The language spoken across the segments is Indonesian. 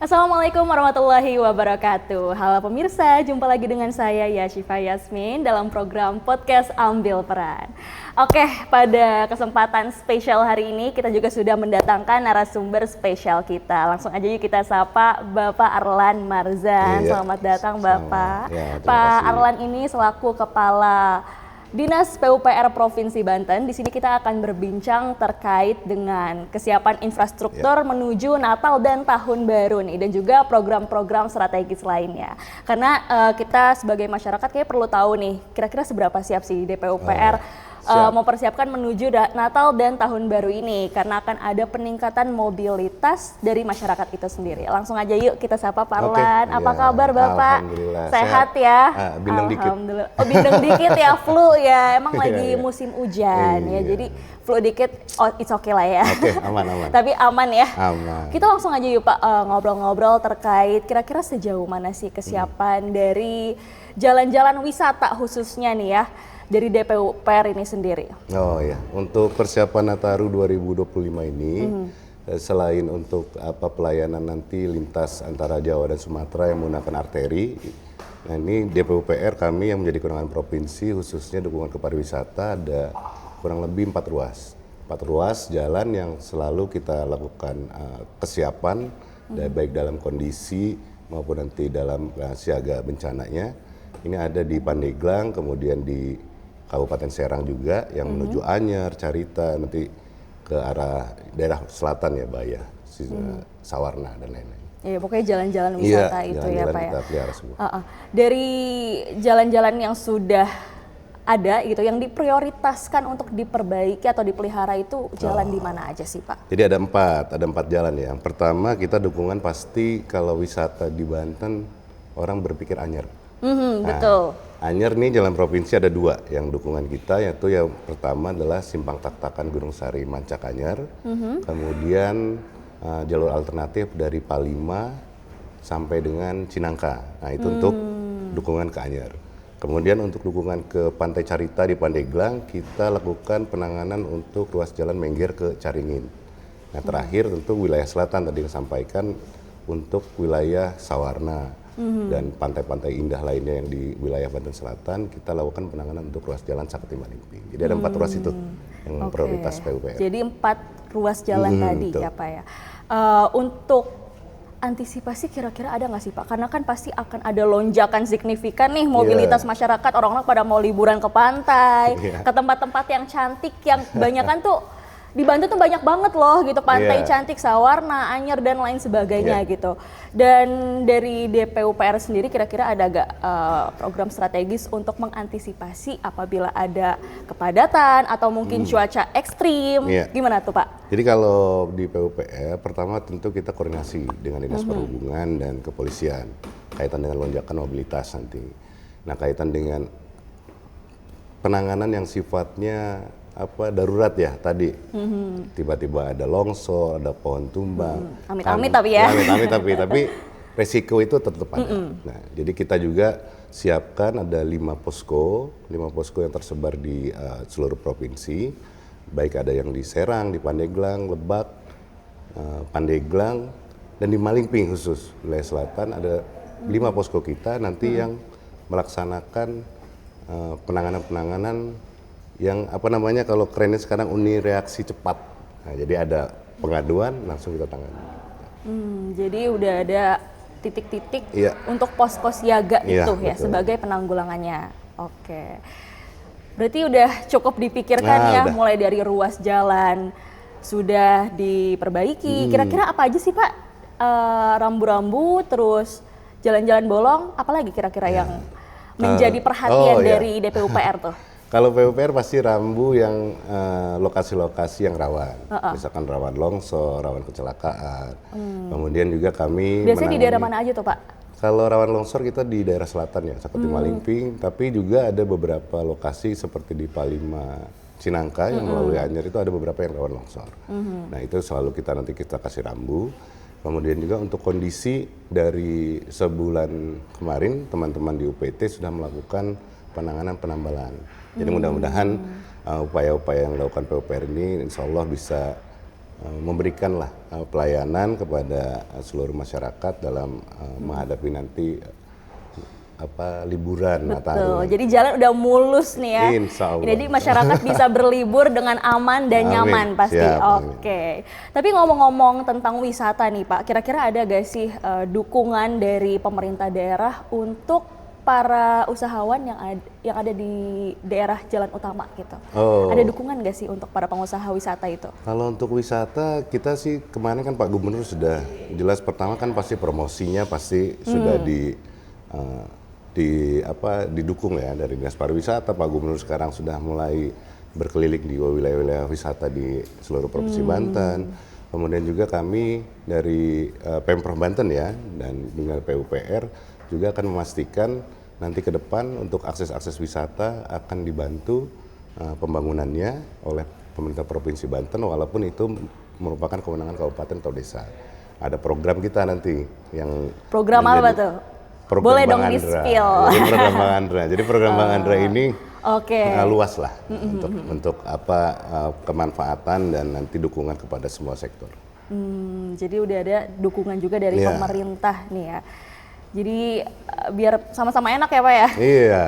Assalamualaikum warahmatullahi wabarakatuh. Halo pemirsa, jumpa lagi dengan saya Yashifa Yasmin dalam program podcast Ambil Peran. Oke, pada kesempatan spesial hari ini kita juga sudah mendatangkan narasumber spesial kita. Langsung aja yuk kita sapa Bapak Arlan Marzan. Selamat datang Bapak. Pak Arlan ini selaku Kepala Dinas PUPR Provinsi Banten. Di sini kita akan berbincang terkait dengan kesiapan infrastruktur menuju Natal dan Tahun Baru nih, dan juga program-program strategis lainnya. Karena kita sebagai masyarakat kayak perlu tahu nih, kira-kira seberapa siap sih DPUPR mempersiapkan menuju Natal dan Tahun Baru ini, karena akan ada peningkatan mobilitas dari masyarakat itu sendiri. Langsung aja yuk kita sapa Pak Arlan. Apa kabar Bapak? Sehat ya? Bindeng dikit. Oh, bindeng dikit ya, flu ya. Emang lagi musim hujan ya, jadi flu dikit, it's okay lah ya. Oke, aman. Tapi aman ya. Aman. Kita langsung aja yuk Pak, ngobrol-ngobrol terkait kira-kira sejauh mana sih kesiapan dari jalan-jalan wisata khususnya nih ya, dari DPUPR ini sendiri. Oh ya, untuk persiapan Nataru 2025 ini, selain untuk pelayanan nanti lintas antara Jawa dan Sumatera yang menggunakan arteri, nah ini DPUPR kami yang menjadi kewenangan provinsi khususnya dukungan ke pariwisata ada kurang lebih 4 ruas. 4 ruas jalan yang selalu kita lakukan kesiapan, baik dalam kondisi maupun nanti dalam siaga bencananya. Ini ada di Pandeglang, kemudian di Kabupaten Serang juga yang menuju Anyer, Carita, nanti ke arah daerah selatan ya, Bayah, Sawarna dan lain-lain. Iya, pokoknya jalan-jalan wisata itu jalan-jalan ya Pak ya. kita pelihara semua. Dari jalan-jalan yang sudah ada gitu, yang diprioritaskan untuk diperbaiki atau dipelihara itu jalan di mana aja sih Pak? Jadi ada empat jalan ya. Yang pertama kita dukungan pasti kalau wisata di Banten orang berpikir Anyer. Betul. Anyer nih jalan provinsi ada 2 yang dukungan kita, yaitu yang pertama adalah Simpang Tak-Takan Gunung Sari Mancak Anyer, kemudian jalur alternatif dari Palima sampai dengan Cinangka. Nah itu untuk dukungan ke Anyer. Kemudian untuk dukungan ke Pantai Carita di Pandeglang, kita lakukan penanganan untuk ruas jalan Mengger ke Caringin. Nah terakhir tentu wilayah selatan tadi disampaikan untuk wilayah Sawarna. Dan pantai-pantai indah lainnya yang di wilayah Banten Selatan, kita lakukan penanganan untuk ruas jalan Sakti Malingping. Jadi ada 4 ruas itu yang prioritas PUPR. Jadi 4 ruas jalan tadi betul. Ya Pak ya. Untuk antisipasi kira-kira ada nggak sih Pak? Karena kan pasti akan ada lonjakan signifikan nih mobilitas masyarakat, orang-orang pada mau liburan ke pantai, ke tempat-tempat yang cantik, yang kebanyakan tuh di Banten tuh banyak banget loh gitu, pantai cantik, Sawarna, Anyer dan lain sebagainya gitu. Dan dari DPUPR sendiri kira-kira ada gak program strategis untuk mengantisipasi apabila ada kepadatan atau mungkin cuaca ekstrim? Gimana tuh Pak? Jadi kalau di PUPR pertama tentu kita koordinasi dengan Dinas Perhubungan dan Kepolisian kaitan dengan lonjakan mobilitas nanti. Nah kaitan dengan penanganan yang sifatnya darurat ya tadi, tiba-tiba ada longsor, ada pohon tumbang, amit-amit tapi ya, amit-amit tapi resiko itu tetap ada. Nah jadi kita juga siapkan ada 5 posko yang tersebar di seluruh provinsi, baik ada yang di Serang, di Pandeglang, Lebak, Pandeglang, dan di Malingping khusus wilayah selatan ada 5 posko kita nanti yang melaksanakan penanganan yang kalau kerennya sekarang unit reaksi cepat. Nah, jadi ada pengaduan langsung kita tangani. Jadi udah ada titik-titik untuk pos-pos siaga itu ya sebagai penanggulangannya. Oke. Berarti udah cukup dipikirkan mulai dari ruas jalan sudah diperbaiki. Kira-kira apa aja sih Pak? Rambu-rambu, terus jalan-jalan bolong, apalagi kira-kira yang menjadi perhatian dari DPUPR tuh? Kalau PUPR pasti rambu yang lokasi-lokasi yang rawan, misalkan rawan longsor, rawan kecelakaan. Kemudian juga kami biasanya di daerah mana aja tuh Pak? Kalau rawan longsor kita di daerah selatan ya, seperti Malingping, tapi juga ada beberapa lokasi seperti di Palima, Cinangka yang melalui Anyer itu ada beberapa yang rawan longsor. Nah itu selalu nanti kita kasih rambu. Kemudian juga untuk kondisi dari sebulan kemarin teman-teman di UPT sudah melakukan penanganan penambalan. Jadi mudah-mudahan upaya-upaya yang dilakukan PUPR ini insya Allah bisa memberikanlah pelayanan kepada seluruh masyarakat dalam menghadapi nanti liburan Nataru. Betul. Jadi jalan udah mulus nih ya. Insya Allah. Jadi masyarakat bisa berlibur dengan aman dan nyaman pasti. Siap, Oke. Tapi ngomong-ngomong tentang wisata nih Pak, kira-kira ada gak sih dukungan dari pemerintah daerah untuk para usahawan yang ada di daerah jalan utama gitu? Ada dukungan gak sih untuk para pengusaha wisata itu? Kalau untuk wisata kita sih kemarin kan Pak Gubernur sudah jelas, pertama kan pasti promosinya pasti sudah didukung ya dari Dinas Pariwisata. Pak Gubernur sekarang sudah mulai berkeliling di wilayah-wilayah wisata di seluruh Provinsi Banten. Kemudian juga kami dari Pemprov Banten ya dan dengan PUPR juga akan memastikan nanti ke depan untuk akses-akses wisata akan dibantu pembangunannya oleh pemerintah Provinsi Banten, walaupun itu merupakan kewenangan kabupaten atau desa. Ada program kita nanti yang program apa tuh? Boleh dong di-spill. Jadi program Bang Andra. Jadi program Bang Andra ini luas lah untuk kemanfaatan dan nanti dukungan kepada semua sektor. Jadi udah ada dukungan juga dari pemerintah nih ya. Jadi biar sama-sama enak ya Pak ya? Iya.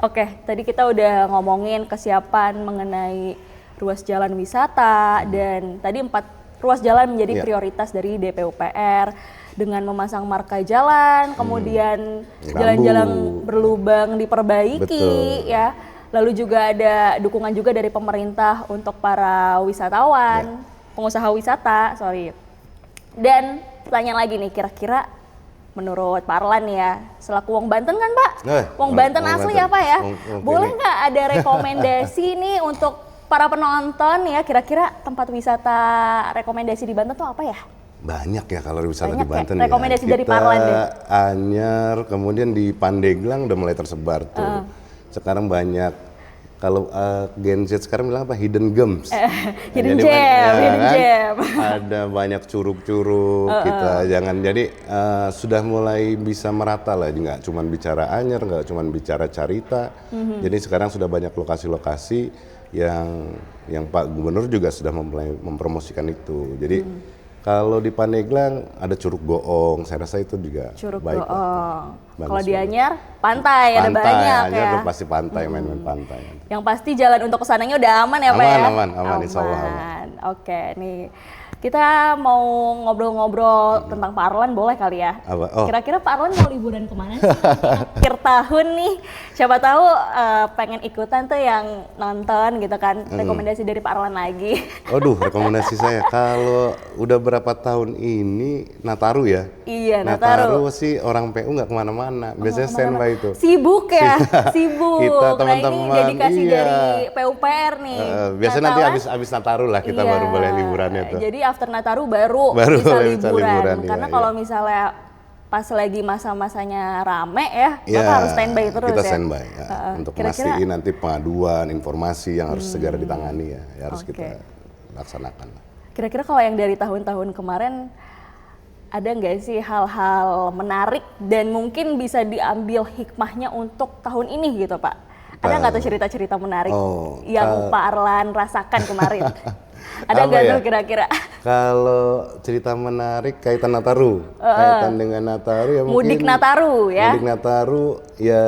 Oke, tadi kita udah ngomongin kesiapan mengenai ruas jalan wisata dan tadi 4 ruas jalan menjadi prioritas dari DPUPR. Dengan memasang marka jalan, kemudian jalan-jalan berlubang diperbaiki. Ya. Lalu juga ada dukungan juga dari pemerintah untuk para wisatawan, pengusaha wisata, Dan pertanyaan lagi nih, kira-kira menurut Pak Arlan ya, selaku Wong Banten kan Pak? Wong Banten asli ya Pak ya? Boleh nggak ada rekomendasi nih untuk para penonton ya, kira-kira tempat wisata rekomendasi di Banten tuh apa ya? Banyak ya kalau wisata di Banten rekomendasi ya. dari Pak Arlan deh. Anyar, kemudian di Pandeglang udah mulai tersebar tuh. Sekarang banyak, kalau Gen Z sekarang bilang apa? Hidden gems. Hidden gem. Ada banyak curug-curug kita jadi sudah mulai bisa merata lah, nggak cuma bicara Anyar, nggak cuma bicara Carita. Jadi sekarang sudah banyak lokasi-lokasi yang Pak Gubernur juga sudah mulai mempromosikan itu. Jadi kalau di Pandeglang ada Curug Goong, saya rasa itu juga Curug baik. Goong. Kalau di Anyar, pantai ada banyak Anyar ya. Anyar pasti pantai, main-main pantai. Yang pasti jalan untuk kesananya udah aman ya Pak ya? Aman, insya Allah aman. Oke, nih kita mau ngobrol-ngobrol tentang Pak Arlan, boleh kali ya? Kira-kira Pak Arlan mau liburan kemana sih? Akhir tahun nih, siapa tahu pengen ikutan tuh yang nonton gitu kan, rekomendasi dari Pak Arlan lagi. Rekomendasi saya, kalau udah berapa tahun ini Nataru ya? Iya, Nataru sih orang PU nggak kemana-mana, biasanya standby itu. Sibuk ya, sibuk. Kita teman-teman, ini dedikasi dari PUPR nih. Biasanya nanti abis Nataru lah kita baru boleh liburannya tuh. Jadi after Nataru baru bisa liburan. Karena kalau misalnya pas lagi masa-masanya rame ya, maka harus standby terus kita ya. Standby untuk memastikan nanti pengaduan, informasi yang harus segera ditangani ya harus kita laksanakan. Kira-kira kalau yang dari tahun-tahun kemarin ada nggak sih hal-hal menarik dan mungkin bisa diambil hikmahnya untuk tahun ini gitu Pak? Ada nggak tuh cerita-cerita menarik yang Pak Arlan rasakan kemarin? Ada nggak tuh kira-kira? Kalau cerita menarik kaitan Nataru, kaitan dengan Nataru ya mungkin mudik Nataru ya. Mudik Nataru ya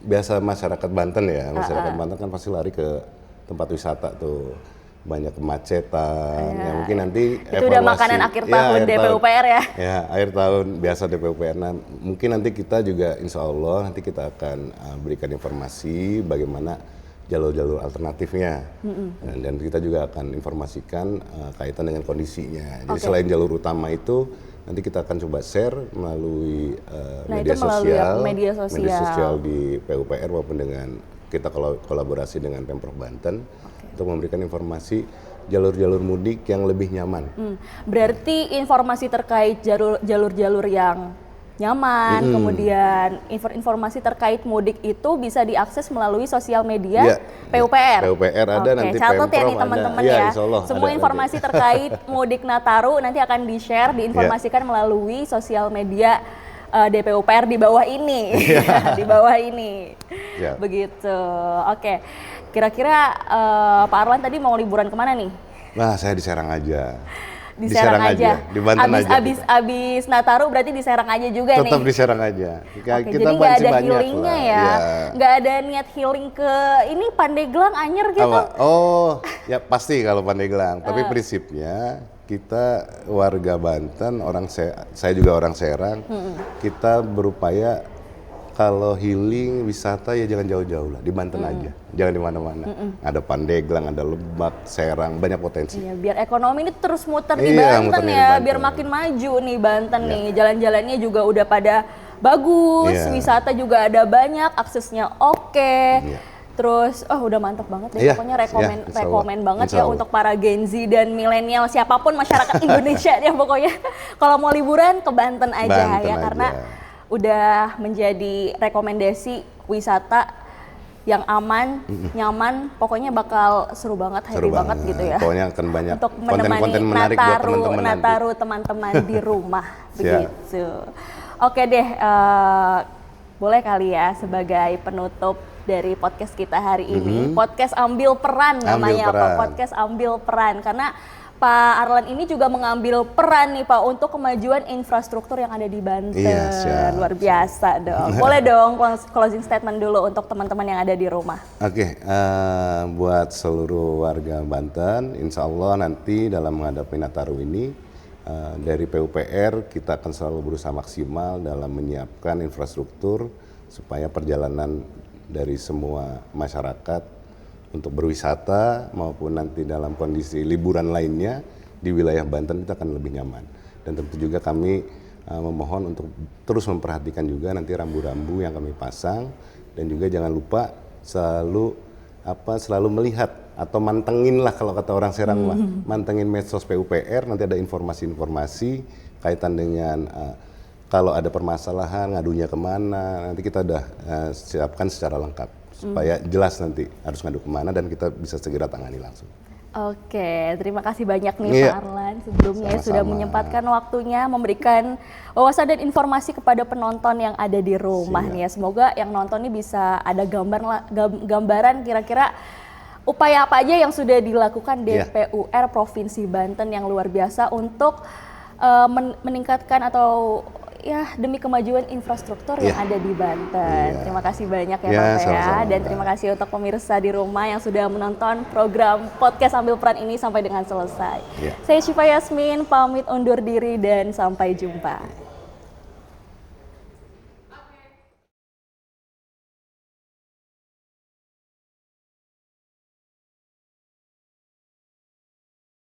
biasa masyarakat Banten ya, masyarakat Banten kan pasti lari ke tempat wisata tuh, banyak kemacetan. Ya mungkin nanti itu udah makanan akhir tahun DPUPR ya. Ya akhir tahun biasa DPUPR. Nah mungkin nanti kita juga insya Allah nanti kita akan berikan informasi bagaimana jalur-jalur alternatifnya dan kita juga akan informasikan kaitan dengan kondisinya. Jadi selain jalur utama itu nanti kita akan coba share melalui media sosial di PUPR maupun dengan kita kolaborasi dengan Pemprov Banten untuk memberikan informasi jalur-jalur mudik yang lebih nyaman. Berarti informasi terkait jalur-jalur yang nyaman, kemudian informasi terkait mudik itu bisa diakses melalui sosial media PUPR. PUPR ada nanti catat ya nih teman-teman ya. Semua informasi nanti terkait mudik Nataru nanti akan di-share, diinformasikan melalui sosial media DPUPR di bawah ini. Di bawah ini. Yeah. Begitu. Oke. Kira-kira Pak Arlan tadi mau liburan kemana nih? Nah, saya di Serang aja. Di Serang aja. Di Banten aja. Abis Nataru berarti di Serang aja juga nih. Tetap di Serang aja. Oke, jadi nggak ada healingnya ya, nggak ada niat healing ke ini Pandeglang, Anyer gitu. Oh, ya pasti kalau Pandeglang. Tapi prinsipnya kita warga Banten, saya juga orang Serang, kita berupaya kalau healing wisata ya jangan jauh-jauh lah, di Banten aja, jangan di mana-mana. Ada Pandeglang, ada Lebak, Serang, banyak potensi. Iya, biar ekonomi ini terus muter di Banten ya, biar makin maju nih Banten nih. Jalan-jalannya juga udah pada bagus, wisata juga ada banyak, aksesnya oke. Terus, udah mantep banget deh, pokoknya rekomen banget ya untuk para Gen Z dan milenial, siapapun masyarakat Indonesia ya pokoknya. Kalau mau liburan ke Banten aja ya, karena udah menjadi rekomendasi wisata yang aman, nyaman, pokoknya bakal seru banget, happy banget gitu ya. Pokoknya akan banyak untuk konten-konten menarik buat teman-teman Nataru teman-teman di rumah begitu. Oke deh, boleh kali ya sebagai penutup dari podcast kita hari ini, podcast Ambil Peran namanya, podcast Ambil Peran, karena Pak Arlan ini juga mengambil peran nih Pak untuk kemajuan infrastruktur yang ada di Banten. Luar biasa dong. Boleh dong closing statement dulu untuk teman-teman yang ada di rumah. Oke, buat seluruh warga Banten, insya Allah nanti dalam menghadapi Nataru ini, dari PUPR kita akan selalu berusaha maksimal dalam menyiapkan infrastruktur supaya perjalanan dari semua masyarakat untuk berwisata maupun nanti dalam kondisi liburan lainnya di wilayah Banten itu akan lebih nyaman. Dan tentu juga kami memohon untuk terus memperhatikan juga nanti rambu-rambu yang kami pasang, dan juga jangan lupa selalu melihat atau mantengin lah kalau kata orang Serang lah, mantengin medsos PUPR, nanti ada informasi-informasi kaitan dengan kalau ada permasalahan ngadunya kemana, nanti kita udah siapkan secara lengkap. Supaya jelas nanti harus ngadu kemana dan kita bisa segera tangani langsung. Oke, terima kasih banyak nih Pak Arlan sebelumnya sudah menyempatkan waktunya memberikan wawasan dan informasi kepada penonton yang ada di rumah nih ya. Semoga yang nonton ini bisa ada gambaran kira-kira upaya apa aja yang sudah dilakukan DPUR Provinsi Banten yang luar biasa untuk meningkatkan atau demi kemajuan infrastruktur yang ada di Banten. Terima kasih banyak ya Pak ya. Dan terima kasih untuk pemirsa di rumah yang sudah menonton program podcast Ambil Peran ini sampai dengan selesai. Saya Syifa Yasmin pamit undur diri dan sampai jumpa.